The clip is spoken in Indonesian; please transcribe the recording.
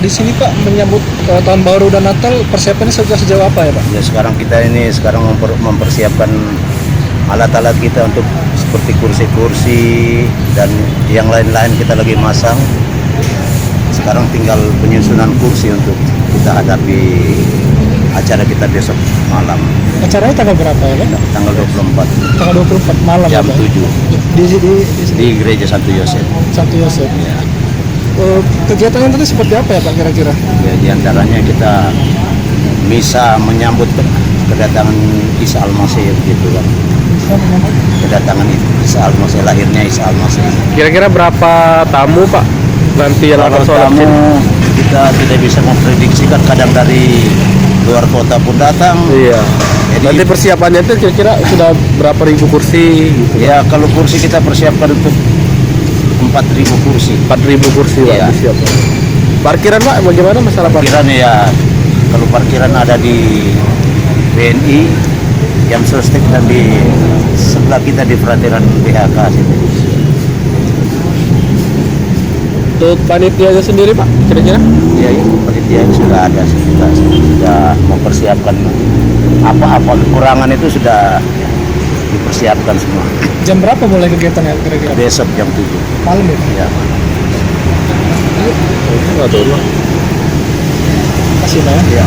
Di sini Pak menyambut tahun baru dan Natal, persiapannya sudah sejauh apa ya Pak? Ya sekarang kita ini mempersiapkan alat-alat kita untuk seperti kursi-kursi dan yang lain-lain kita lagi masang. Sekarang tinggal penyusunan kursi untuk kita hadapi acara kita besok malam. Acaranya tanggal berapa ya Pak? Tanggal 24 Tanggal 24 malam jam ya Pak? 7 di Gereja Santo Yosef. Santo Yosef. Ya. Kegiatannya tadi seperti apa ya Pak kira-kira? Ya, di antaranya kita misa menyambut kedatangan Isa Al-Masih begitu kan. Kedatangan Isa Al-Masih, lahirnya Isa Al-Masih. Kira-kira berapa tamu Pak nanti yang akan Kalau sholat tamu sini? kita tidak bisa memprediksikan, kadang dari luar kota pun datang. Iya. Jadi Nanti persiapannya itu kira-kira sudah berapa ribu kursi gitu? ya kalau kursi kita persiapkan untuk 4.000 kursi. 4.000 kursi Pak Iya. disiapkan. Parkiran Pak, bagaimana masalah parkiran? Parkiran ya, kalau parkiran ada di BNI yang Sostek dan di sebelah kita di Frateran BHK situ. Untuk panitianya sendiri Pak, kira-kira? Ya, panitia sudah ada, kita sudah mempersiapkan apa-apa kekurangan itu sudah dipersiapkan semua. Jam berapa mulai kegiatannya kira-kira? Besok jam 7. Malam ya Pak? Ya. Nggak tahu Pak. Kasih Pak ya. Ya.